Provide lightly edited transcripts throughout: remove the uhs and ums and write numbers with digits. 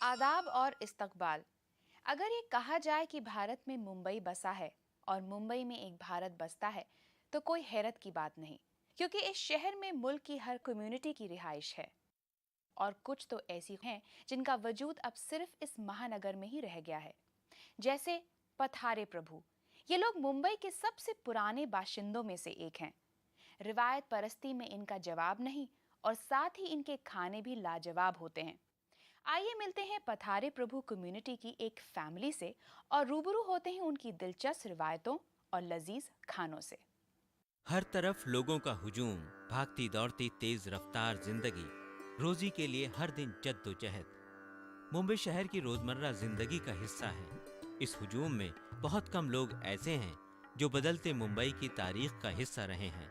आदाब और इस्तकबाल। अगर ये कहा जाए कि भारत में मुंबई बसा है और मुंबई में एक भारत बसता है तो कोई हैरत की बात नहीं, क्योंकि इस शहर में मुल्क की हर कम्युनिटी की रिहाइश है। और कुछ तो ऐसी हैं जिनका वजूद अब सिर्फ इस महानगर में ही रह गया है, जैसे पथारे प्रभु। ये लोग मुंबई के सबसे पुराने बाशिंदों में से एक हैं। रिवायत परस्ती में इनका जवाब नहीं, और साथ ही इनके खाने भी लाजवाब होते हैं। आइए मिलते हैं पथारे प्रभु कम्युनिटी की एक फैमिली से और रूबरू होते हैं उनकी दिलचस्प रिवायतों और लजीज खानों से। हर तरफ लोगों का हुजूम, भागती दौड़ती तेज रफ्तार जिंदगी, रोजी के लिए हर दिन जद्दोजहद। मुंबई शहर की रोजमर्रा जिंदगी का हिस्सा है। इस हुजूम में बहुत कम लोग ऐसे हैं जो बदलते मुंबई की तारीख का हिस्सा रहे हैं,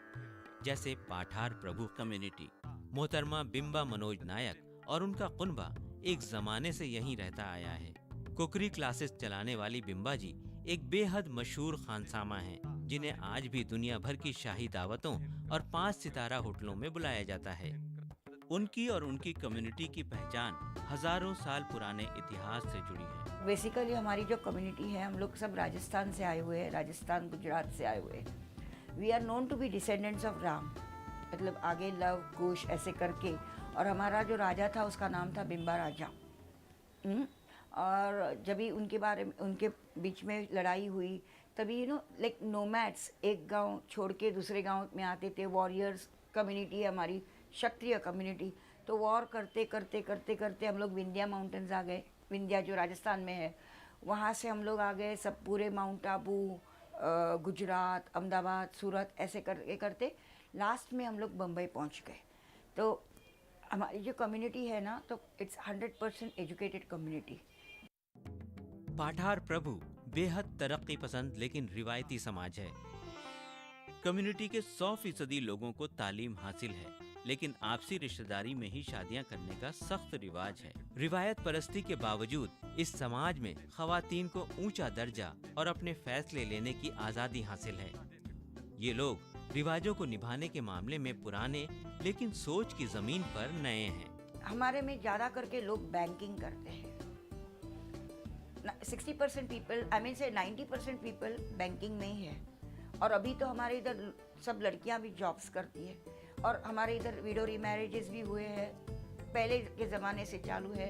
जैसे पाठार प्रभु कम्युनिटी। मोहतरमा बिम्बा मनोज नायक और उनका कुनबा एक जमाने से यहीं रहता आया है। कुकरी क्लासेस चलाने वाली बिम्बा जी एक बेहद मशहूर खानसामा हैं, जिन्हें आज भी दुनिया भर की शाही दावतों और 5 सितारा होटलों में बुलाया जाता है। उनकी और उनकी कम्युनिटी की पहचान हजारों साल पुराने इतिहास से जुड़ी है। बेसिकली हमारी जो कम्युनिटी है, हम लोग सब राजस्थान से आए हुए हैं, राजस्थान गुजरात से आए हुए हैं। We are known to be descendants of Ram, मतलब आगे लव कुश ऐसे करके। और हमारा जो राजा था उसका नाम था बिम्बा राजा। और जब भी उनके बारे में, उनके बीच में लड़ाई हुई, तभी लाइक नोमैड्स एक गांव छोड़ के दूसरे गांव में आते थे। वॉरियर्स कम्युनिटी है हमारी, क्षत्रिय कम्युनिटी। तो वॉर करते करते करते करते हम लोग विंध्या माउंटेन्स आ गए। विंध्या जो राजस्थान में है, वहाँ से हम लोग आ गए सब पूरे माउंट आबू, गुजरात, अहमदाबाद, सूरत, ऐसे करते करते लास्ट में हम लोग बम्बई पहुँच गए। तो हमारी जो कम्युनिटी है ना, तो इट्स 100% एजुकेटेड कम्युनिटी। पाठार प्रभु बेहद तरक्की पसंद लेकिन रिवायती समाज है। कम्युनिटी के 100% लोगों को तालीम हासिल है, लेकिन आपसी रिश्तेदारी में ही शादियां करने का सख्त रिवाज है। रिवायत परस्ती के बावजूद इस समाज में खवातीन को ऊंचा दर्जा और अपने फैसले लेने की आजादी हासिल है। ये लोग रिवाजों को निभाने के मामले में पुराने, लेकिन सोच की जमीन पर नए हैं। हमारे में ज़्यादा करके लोग बैंकिंग करते हैं। 60% पीपल, आई मीन से 90% पीपल बैंकिंग में ही है। और अभी तो हमारे इधर सब लड़कियां भी जॉब्स करती है। और हमारे इधर विडो रीमैरिजेस भी हुए हैं, पहले के ज़माने से चालू है।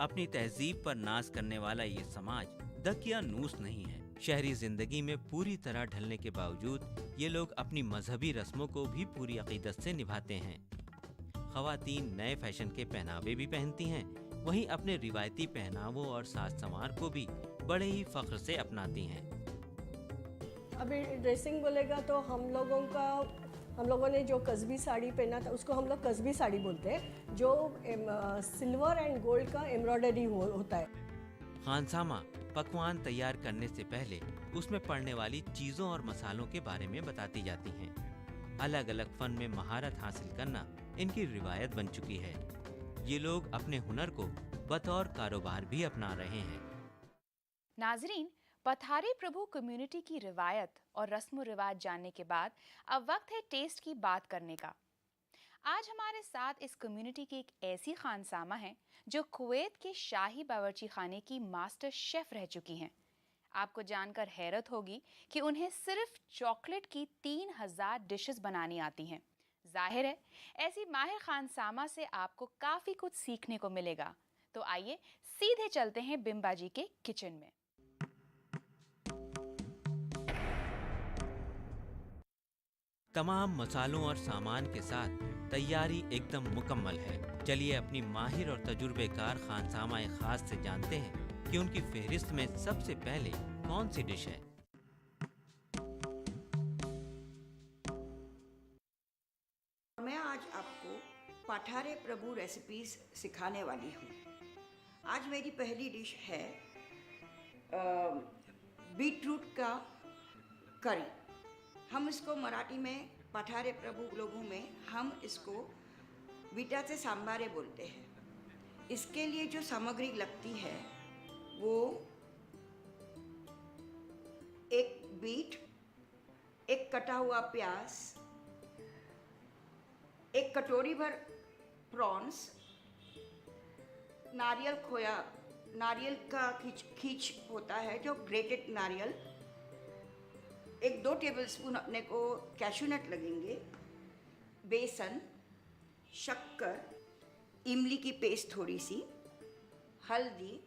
अपनी तहजीब पर नाज करने वाला ये समाज दकियानूस नहीं है। शहरी जिंदगी में पूरी तरह ढलने के बावजूद ये लोग अपनी मजहबी रस्मों को भी पूरी अकीदत से निभाते हैं। खवातीन नए फैशन के पहनावे भी पहनती हैं, वहीं अपने रिवायती पहनावों और साज संवार को भी बड़े ही फख्र से अपनाती हैं। अभी ड्रेसिंग बोलेगा तो हम लोगों ने जो कस्बी साड़ी पहना था उसको हम लोग कस्बी साड़ी बोलते हैं, जो सिल्वर एंड गोल्ड का एम्ब्रॉयडरी होता है। खानसामा पकवान तैयार करने से पहले उसमें पड़ने वाली चीजों और मसालों के बारे में बताती जाती हैं। अलग अलग फन में महारत हासिल करना इनकी रिवायत बन चुकी है। ये लोग अपने हुनर को बतौर कारोबार भी अपना रहे हैं। नाजरीन, पथारे प्रभु कम्युनिटी की रिवायत और रस्म रिवाज जानने के बाद अब वक्त है टेस्ट की बात करने का। आज हमारे साथ इस कम्युनिटी की एक ऐसी खानसामा है जो कुवैत के शाही बावर्ची खाने की मास्टर शेफ रह चुकी हैं। आपको जानकर हैरत होगी कि उन्हें सिर्फ चॉकलेट की 3000 डिशेस बनानी आती हैं। जाहिर है, ऐसी माहिर खानसामा से आपको काफी कुछ सीखने को मिलेगा। तो आइए सीधे चलते हैं बिम्बा जी के किचन में। तमाम मसालों और सामान के साथ तैयारी एकदम मुकम्मल है। चलिए अपनी माहिर और तजुर्बेकार खानसामा खास से जानते हैं कि उनकी फहरिस्त में सबसे पहले कौन सी डिश है। मैं आज आपको पठारे प्रभु रेसिपीज सिखाने वाली हूँ। आज मेरी पहली डिश है बीटरूट का करी। हम इसको मराठी में, पठारे प्रभु लोगों में हम इसको बीटाचे सांबारे बोलते हैं। इसके लिए जो सामग्री लगती है वो एक बीट, एक कटा हुआ प्याज, एक कटोरी भर प्रॉन्स, नारियल खोया, नारियल का खींच होता है जो ग्रेटेड नारियल, 1-2 टेबलस्पून अपने को कैशू नट लगेंगे, बेसन, शक्कर, इमली की पेस्ट थोड़ी सी, हल्दी,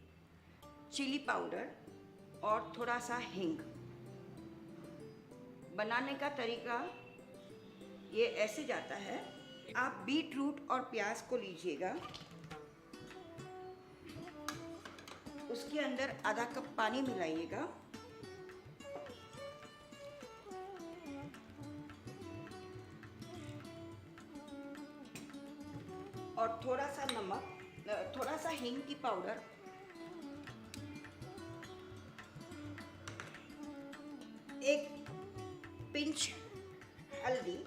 चिली पाउडर और थोड़ा सा हींग। बनाने का तरीका ये ऐसे जाता है, आप बीट रूट और प्याज को लीजिएगा, उसके अंदर आधा कप पानी मिलाइएगा, और थोड़ा सा नमक, थोड़ा सा हींग की पाउडर, एक पिंच हल्दी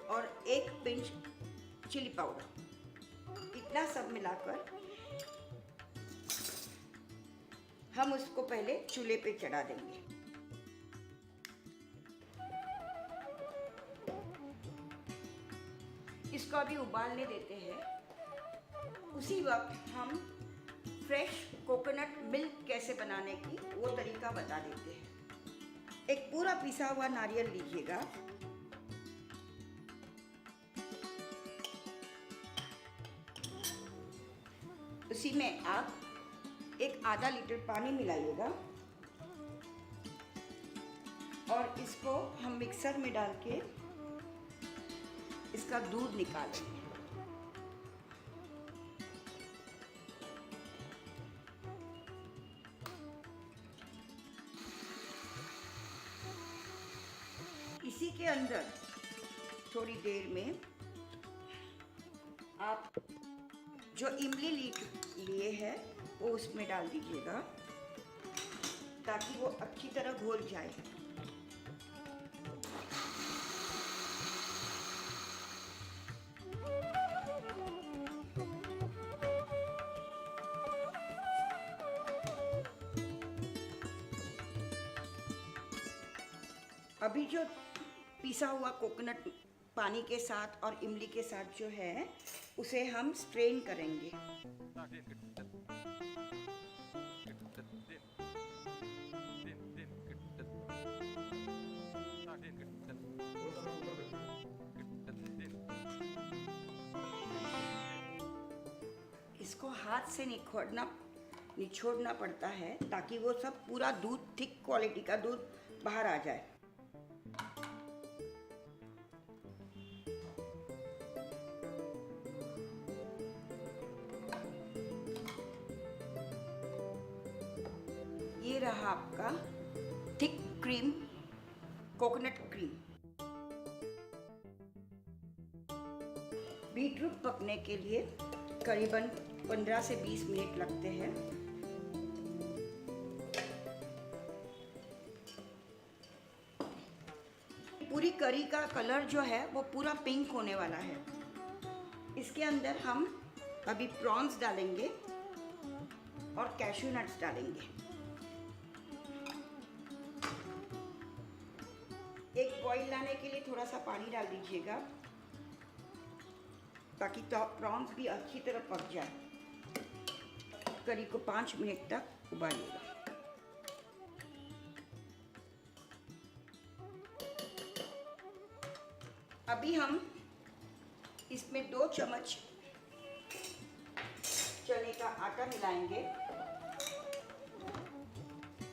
और 1 पिंच चिली पाउडर, इतना सब मिलाकर हम उसको पहले चूल्हे पे चढ़ा देंगे। इसको अभी उबालने देते हैं। उसी वक्त हम फ्रेश कोकोनट मिल्क कैसे बनाने की वो तरीका बता देते हैं। एक पूरा पिसा हुआ नारियल लीजिएगा, उसी में आप एक आधा लीटर पानी मिलाइएगा और इसको हम मिक्सर में डाल के इसका दूध निकालेंगे। इसी के अंदर थोड़ी देर में आप जो इमली लिए है वो उसमें डाल दीजिएगा ताकि वो अच्छी तरह घोल जाए। अभी जो पिसा हुआ कोकोनट पानी के साथ और इमली के साथ जो है उसे हम स्ट्रेन करेंगे। इसको हाथ से निचोड़ना पड़ता है ताकि वो सब पूरा दूध, थिक क्वालिटी का दूध बाहर आ जाए। ये रहा आपका thick cream, coconut cream. Beetroot पकने के लिए करीबन 15 से 20 मिनट लगते हैं। पूरी करी का कलर जो है वो पूरा पिंक होने वाला है। इसके अंदर हम अभी प्रॉन्स डालेंगे और कैशू नट्स डालेंगे। एक बॉईल लाने के लिए थोड़ा सा पानी डाल दीजिएगा ताकि प्रॉन्स भी अच्छी तरह पक जाए। करी को 5 मिनट तक उबालिएगा। अभी हम इसमें 2 चम्मच चने का आटा मिलाएंगे।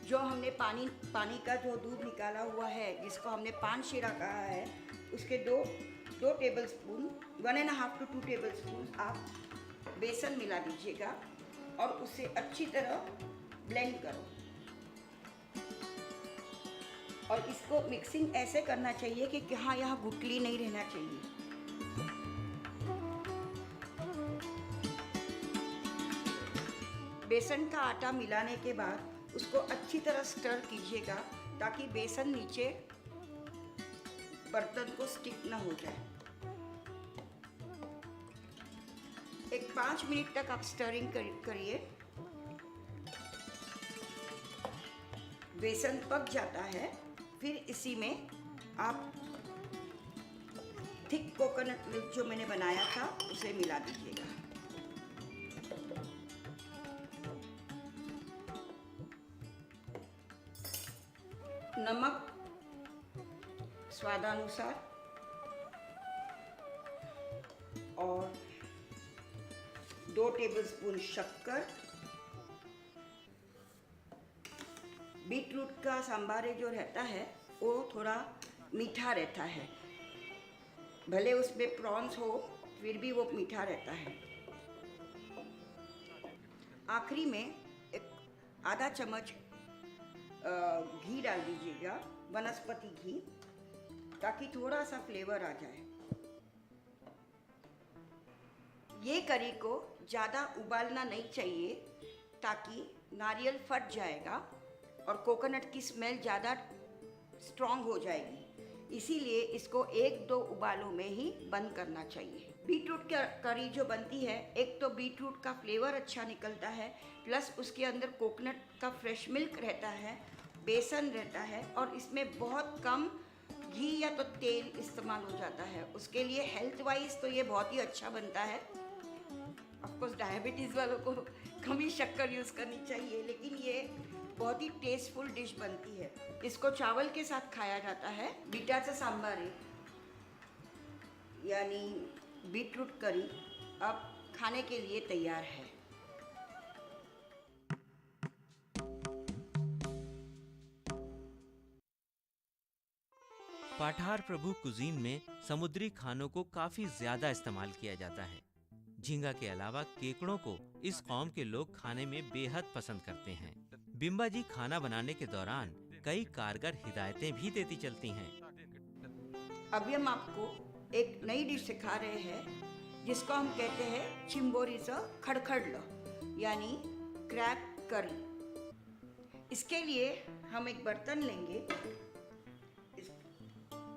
जो हमने पानी का जो दूध निकाला हुआ है, जिसको हमने 5 शेरा कहा है, उसके 2 टेबलस्पून, 1.5 to 2 टेबलस्पून आप बेसन मिला दीजिएगा और उसे अच्छी तरह ब्लेंड करो। और इसको मिक्सिंग ऐसे करना चाहिए कि यहाँ गुठली नहीं रहना चाहिए। बेसन का आटा मिलाने के बाद उसको अच्छी तरह स्टर कीजिएगा ताकि बेसन नीचे बर्तन को स्टिक ना हो जाए। एक 5 मिनट तक आप स्टरिंग करिए। बेसन पक जाता है, फिर इसी में आप थिक कोकोनट मिल्क जो मैंने बनाया था उसे मिला दीजिएगा। स्वादानुसार और 2 टेबलस्पून शक्कर। बीटरूट का सांबार जो रहता है वो थोड़ा मीठा रहता है, भले उसमें प्रॉन्स हो फिर भी वो मीठा रहता है। आखिरी में एक आधा चम्मच घी डाल दीजिएगा, वनस्पति घी, ताकि थोड़ा सा फ्लेवर आ जाए। ये करी को ज़्यादा उबालना नहीं चाहिए ताकि नारियल फट जाएगा और कोकोनट की स्मेल ज़्यादा स्ट्रॉन्ग हो जाएगी, इसीलिए इसको 1-2 उबालों में ही बंद करना चाहिए। बीटरूट की करी जो बनती है, एक तो बीटरूट का फ्लेवर अच्छा निकलता है, प्लस उसके अंदर कोकोनट का फ्रेश मिल्क रहता है, बेसन रहता है और इसमें बहुत कम घी या तो तेल इस्तेमाल हो जाता है। उसके लिए हेल्थ वाइज तो ये बहुत ही अच्छा बनता है। ऑफकोर्स डायबिटीज़ वालों को कम ही शक्कर यूज़ करनी चाहिए, लेकिन ये बहुत ही टेस्टफुल डिश बनती है। इसको चावल के साथ खाया जाता है। बीटाचा सांबार यानी बीटरूट करी अब खाने के लिए तैयार है। पाठार प्रभु कुजीन में समुद्री खानों को काफी ज्यादा इस्तेमाल किया जाता है। झींगा के अलावा केकड़ों को इस कौम के लोग खाने में बेहद पसंद करते हैं। बिम्बा जी खाना बनाने के दौरान कई कारगर हिदायतें भी देती चलती हैं। अभी हम आपको एक नई डिश सिखा रहे हैं जिसको हम कहते हैं चिम्बोरीचा खड़खड़लो यानी क्रैब करी। इसके लिए हम एक बर्तन लेंगे,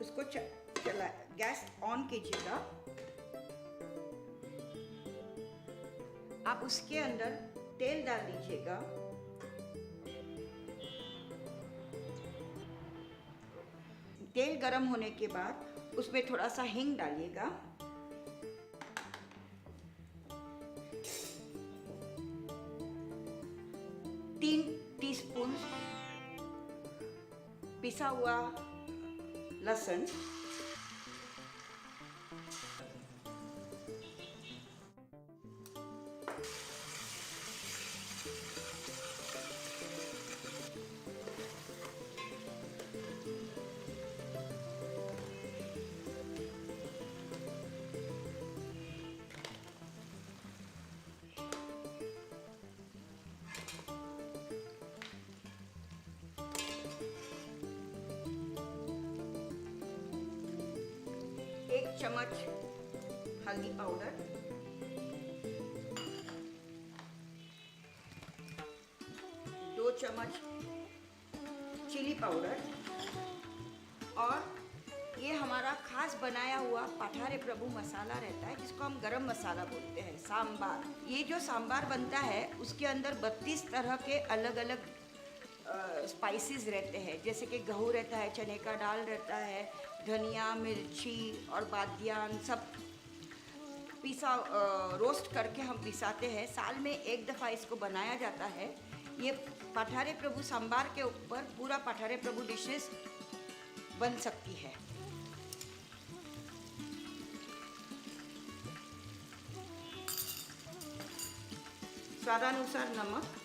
उसको चला गैस ऑन कीजिएगा। आप उसके अंदर तेल डाल दीजिएगा। तेल गरम होने के बाद उसमें थोड़ा सा हींग डालिएगा। तीन टीस्पून पिसा हुआ लहसुन, एक चम्मच हल्दी पाउडर, 2 चम्मच चिली पाउडर और ये हमारा खास बनाया हुआ पठारे प्रभु मसाला रहता है जिसको हम गरम मसाला बोलते हैं, सांबार। ये जो सांबार बनता है उसके अंदर 32 तरह के अलग अलग स्पाइसेस रहते हैं, जैसे कि गहू रहता है, चने का दाल रहता है, धनिया, मिर्ची और बादियान सब पिसा रोस्ट करके हम पिसाते हैं। साल में एक दफ़ा इसको बनाया जाता है। ये पठारे प्रभु सांबार के ऊपर पूरा पठारे प्रभु डिशेस बन सकती है। स्वादानुसार नमक,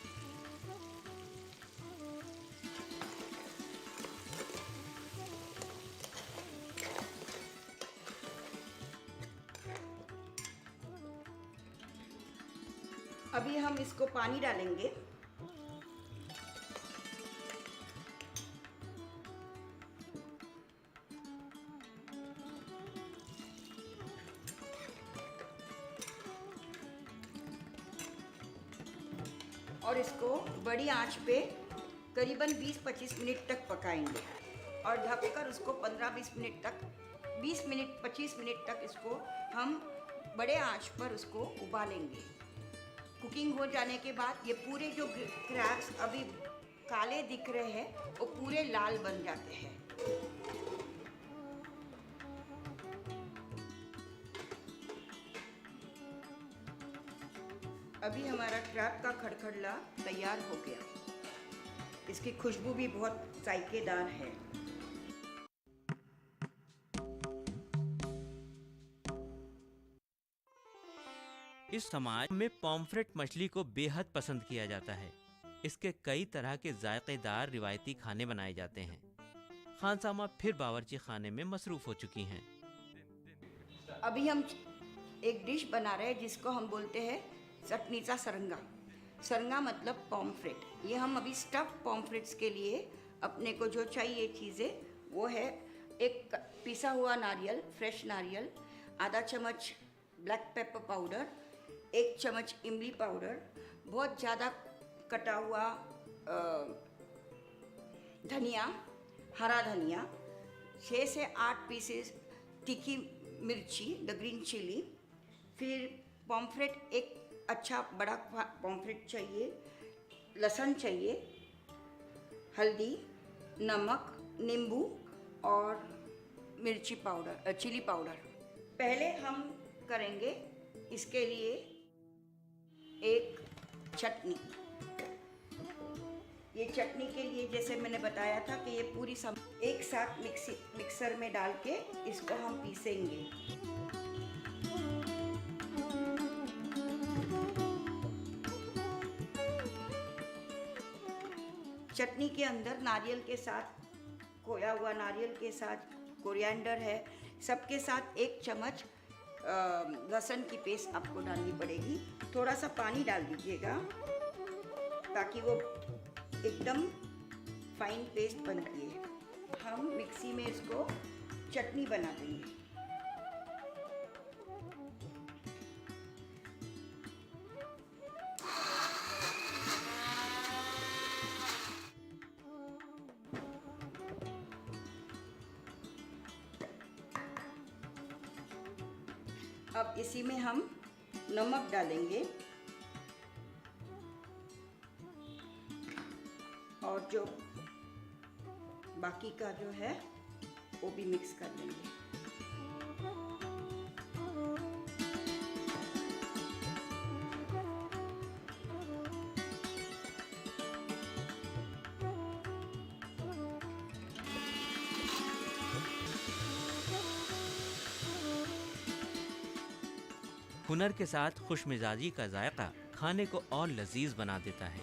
अभी हम इसको पानी डालेंगे। और इसको बड़ी आंच पे करीबन 20-25 मिनट तक पकाएंगे और ढककर उसको 15-20 मिनट तक 20-25 मिनट तक इसको हम बड़े आंच पर उसको उबालेंगे। कुकिंग हो जाने के बाद ये पूरे जो क्रैब्स अभी काले दिख रहे हैं वो पूरे लाल बन जाते हैं। अभी हमारा क्रैब का खड़खड़ला तैयार हो गया। इसकी खुशबू भी बहुत जायकेदार है। इस समाज में पॉम्फ्रेट मछली को बेहद पसंद किया जाता है। इसके कई तरह के जायकेदार रिवायती खाने बनाए जाते हैं। खानसामा फिर बावर्ची खाने में मसरूफ हो चुकी हैं। अभी हम एक डिश बना रहे हैं जिसको हम बोलते हैं चटनीचा सरंगा। सरंगा मतलब पॉम्फ्रेट। ये हम अभी स्टफ पॉम्फ्रेट्स के लिए अपने को जो चाहिए चीज़ें वो है एक पिसा हुआ नारियल, फ्रेश नारियल, आधा चम्मच ब्लैक पेपर पाउडर, 1 चम्मच इमली पाउडर, बहुत ज़्यादा कटा हुआ धनिया, हरा धनिया, 6 से 8 पीसेस तीखी मिर्ची, द ग्रीन चिली, फिर पॉम्फ्रेट एक अच्छा बड़ा पॉम्फ्रेट चाहिए, लहसुन चाहिए, हल्दी, नमक, नींबू और मिर्ची पाउडर, चिली पाउडर। पहले हम करेंगे इसके लिए एक चटनी। ये चटनी के लिए जैसे मैंने बताया था कि ये पूरी एक साथ मिक्सर में डाल के इसको हम पीसेंगे। चटनी के अंदर नारियल के साथ, खोया हुआ नारियल के साथ कोरिएंडर है, सबके साथ 1 चम्मच लहसुन की पेस्ट आपको डालनी पड़ेगी। थोड़ा सा पानी डाल दीजिएगा ताकि वो एकदम फाइन पेस्ट बनती है। हम मिक्सी में इसको चटनी बना देंगे। अब इसी में हम नमक डालेंगे और जो बाकी का जो है वो भी मिक्स कर लेंगे। हुनर के साथ खुशमिजाजी का जायका खाने को और लजीज बना देता है।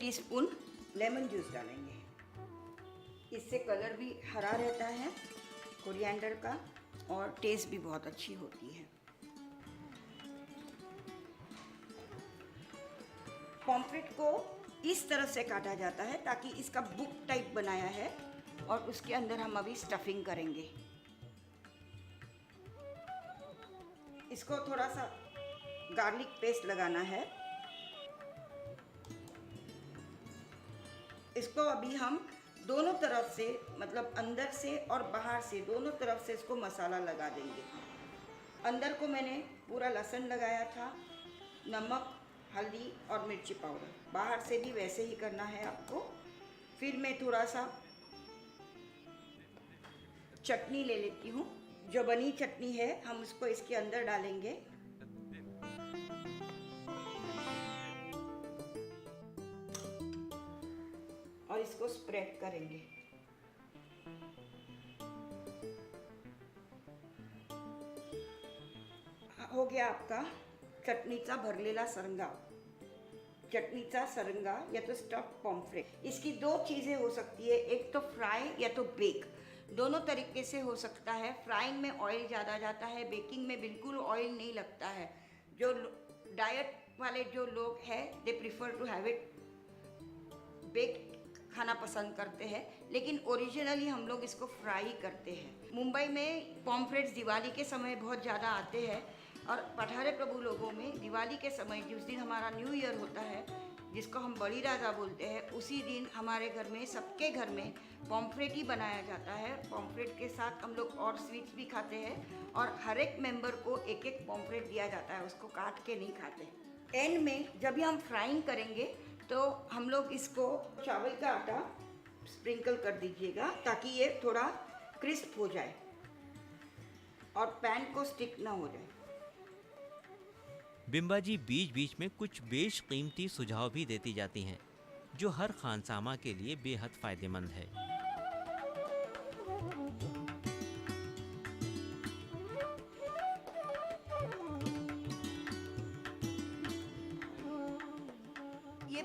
टीस्पून लेमन जूस डालेंगे। इससे कलर भी हरा रहता है कोरिएंडर का और टेस्ट भी बहुत अच्छी होती है। पॉम्फ्रेट को इस तरह से काटा जाता है ताकि इसका बुक टाइप बनाया है और उसके अंदर हम अभी स्टफिंग करेंगे। इसको थोड़ा सा गार्लिक पेस्ट लगाना है। इसको अभी हम दोनों तरफ से, मतलब अंदर से और बाहर से, दोनों तरफ से इसको मसाला लगा देंगे। अंदर को मैंने पूरा लहसुन लगाया था, नमक, हल्दी और मिर्ची पाउडर। बाहर से भी वैसे ही करना है आपको। फिर मैं थोड़ा सा चटनी ले लेती हूँ। जो बनी चटनी है हम उसको इसके अंदर डालेंगे। और इसको स्प्रेड करेंगे। हो गया आपका चटनीचा भरलेला सरंगा। चटनीचा सरंगा या तो स्टफ पॉम्फ्रेट। इसकी 2 चीज़ें हो सकती है, एक तो फ्राई या तो बेक। दोनों तरीके से हो सकता है। फ्राइंग में ऑयल ज़्यादा जाता है, बेकिंग में बिल्कुल ऑयल नहीं लगता है। जो डाइट वाले जो लोग हैं they prefer to have it bake खाना पसंद करते हैं, लेकिन ओरिजिनली हम लोग इसको फ्राई करते हैं। मुंबई में पॉम्फ्रेट्स दिवाली के समय बहुत ज़्यादा आते हैं और पठारे प्रभु लोगों में दिवाली के समय जिस दिन हमारा न्यू ईयर होता है, जिसको हम बड़ी राजा बोलते हैं, उसी दिन हमारे घर में, सबके घर में पॉम्फ्रेट ही बनाया जाता है। पॉम्फ्रेट के साथ हम लोग और स्वीट्स भी खाते हैं और हर एक मेंबर को 1-1 पॉम्फ्रेट दिया जाता है, उसको काट के नहीं खाते। एंड में जब भी हम फ्राइंग करेंगे तो हम लोग इसको चावल का आटा स्प्रिंकल कर दीजिएगा ताकि ये थोड़ा क्रिस्प हो जाए और पैन को स्टिक ना हो जाए। बिंबा जी बीच बीच में कुछ बेशकीमती सुझाव भी देती जाती हैं, जो हर खानसामा के लिए बेहद फायदेमंद है।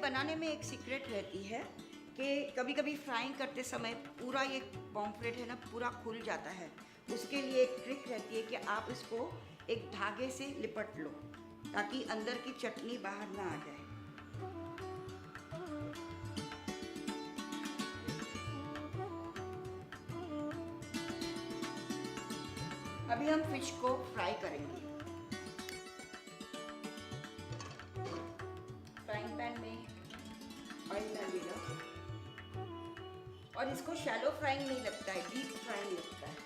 बनाने में एक सीक्रेट रहती है कि कभी कभी फ्राइंग करते समय पूरा ये पॉम्फ्रेट है ना पूरा खुल जाता है। उसके लिए एक ट्रिक रहती है कि आप इसको एक धागे से लिपट लो ताकि अंदर की चटनी बाहर ना आ जाए। अभी हम फिश को फ्राई करेंगे। फ्राइंग पैन में ऑयल डालिएगा और इसको शैलो फ्राइंग नहीं लगता है, डीप फ्राइंग लगता है।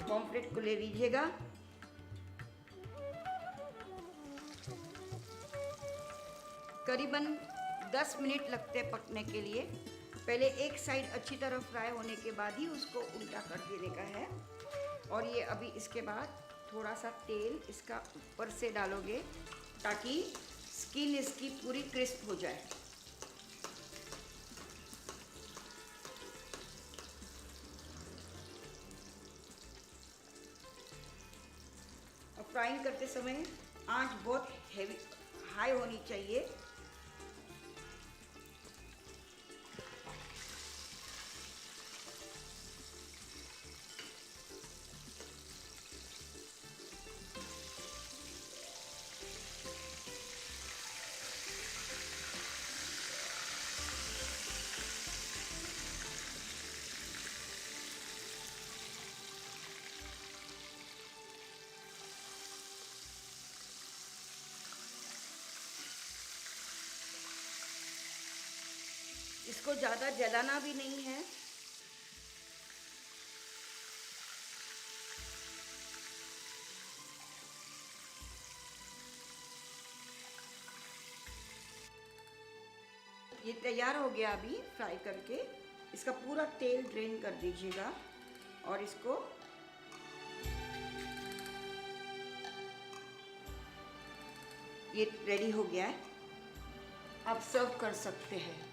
पॉम्फ्रेट को ले लीजिएगा। करीबन 10 मिनट लगते हैं पकने के लिए। पहले एक साइड अच्छी तरह फ्राई होने के बाद ही उसको उल्टा कर देने का है। और ये अभी इसके बाद थोड़ा सा तेल इसका ऊपर से डालोगे ताकि स्किन इसकी पूरी क्रिस्प हो जाए। और फ्राइंग करते समय आंच बहुत हाई होनी चाहिए। इसको ज़्यादा जलाना भी नहीं है। ये तैयार हो गया। अभी फ्राई करके इसका पूरा तेल ड्रेन कर दीजिएगा और इसको ये रेडी हो गया है। आप सर्व कर सकते हैं।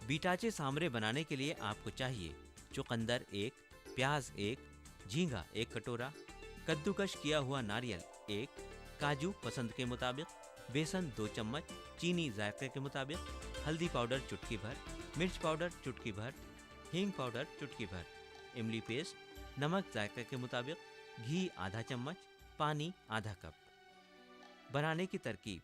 बीटाचे सांभरे बनाने के लिए आपको चाहिए चुकंदर 1, प्याज 1, झींगा 1 कटोरा, कद्दूकश किया हुआ नारियल 1, काजू पसंद के मुताबिक, बेसन 2 चम्मच, चीनी जायके के मुताबिक, हल्दी पाउडर चुटकी भर, मिर्च पाउडर चुटकी भर, हींग पाउडर चुटकी भर, इमली पेस्ट, नमक जायके के मुताबिक, घी आधा चम्मच, पानी आधा कप। बनाने की तरकीब: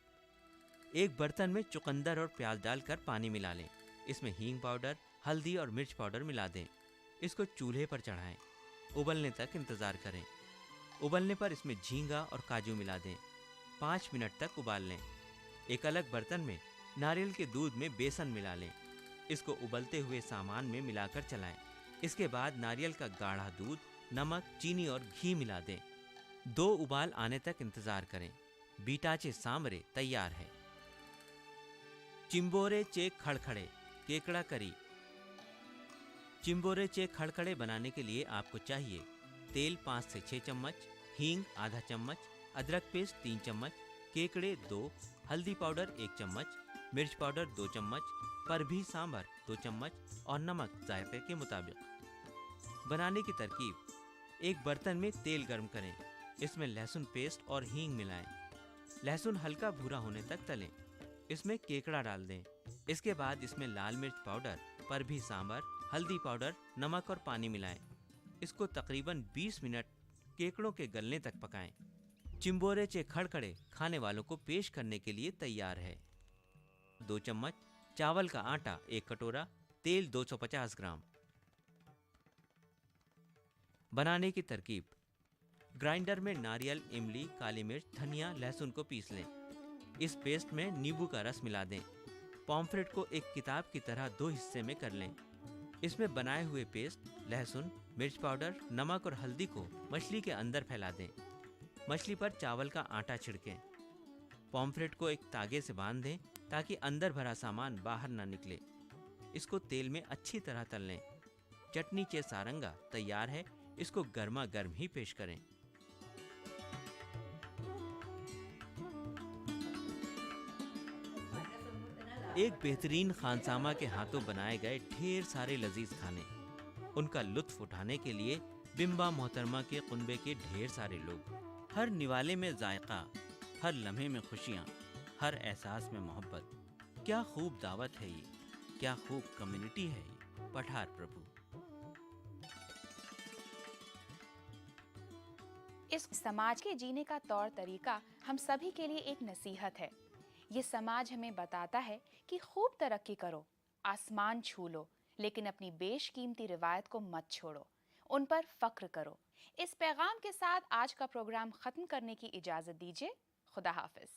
एक बर्तन में चुकंदर और प्याज डालकर पानी मिला लें। इसमें हींग पाउडर, हल्दी और मिर्च पाउडर मिला दें। इसको चूल्हे पर चढ़ाएं। उबलने तक इंतज़ार करें। उबलने पर इसमें झींगा और काजू मिला दें। 5 मिनट तक उबाल लें। एक अलग बर्तन में नारियल के दूध में बेसन मिला लें। इसको उबलते हुए सामान में मिलाकर चलाएं। इसके बाद नारियल का गाढ़ा दूध, नमक, चीनी और घी मिला दें। 2 उबाल आने तक इंतज़ार करें। बीटाचे सांभरे तैयार है। चिंबोरे चे खड़खड़े केकड़ा करी। चिंबोरे चे खड़खड़े बनाने के लिए आपको चाहिए तेल 5 से 6 चम्मच, हींग आधा चम्मच, अदरक पेस्ट 3 चम्मच, केकड़े 2, हल्दी पाउडर 1 चम्मच, मिर्च पाउडर 2 चम्मच, परभी सांभर 2 चम्मच और नमक जायके के मुताबिक। बनाने की तरकीब: एक बर्तन में तेल गर्म करें। इसमें लहसुन पेस्ट और हींग मिलाएं। लहसुन हल्का भूरा होने तक तलें। इसमें केकड़ा डाल दें। इसके बाद इसमें लाल मिर्च पाउडर, परभी सांभर, हल्दी पाउडर, नमक और पानी मिलाएं। इसको तकरीबन 20 मिनट केकड़ों के गलने तक पकाएं। चिंबोरे चे खड़खड़े खाने वालों को पेश करने के लिए तैयार है। 2 चम्मच चावल का आटा 1 कटोरा, तेल 250 ग्राम। बनाने की तरकीब: ग्राइंडर में नारियल, इमली, काली मिर्च, धनिया, लहसुन को पीस लें। इस पेस्ट में नींबू का रस मिला दें। पॉम्फ्रेट को एक किताब की तरह 2 हिस्से में कर लें। इसमें बनाए हुए पेस्ट, लहसुन, मिर्च पाउडर, नमक और हल्दी को मछली के अंदर फैला दें। मछली पर चावल का आटा छिड़कें। पॉम्फ्रेट को एक तागे से बांध दें ताकि अंदर भरा सामान बाहर ना निकले। इसको तेल में अच्छी तरह तल लें। चटनी चे सारंगा तैयार है। इसको गर्मा गर्म ही पेश करें। एक बेहतरीन खानसामा के हाथों बनाए गए ढेर सारे लजीज खाने, उनका लुत्फ उठाने के लिए बिम्बा मोहतरमा के कुनबे के ढेर सारे लोग। हर निवाले में जायका, हर लम्हे में खुशियाँ, हर एहसास में मोहब्बत। क्या खूब दावत है ये, क्या खूब कम्युनिटी है ये। पठार प्रभु। इस समाज के जीने का तौर तरीका हम सभी के लिए एक नसीहत है। ये समाज हमें बताता है कि खूब तरक्की करो, आसमान छू लो, लेकिन अपनी बेशकीमती रिवायत को मत छोड़ो, उन पर फख्र करो। इस पैगाम के साथ आज का प्रोग्राम खत्म करने की इजाजत दीजिए। खुदा हाफिज।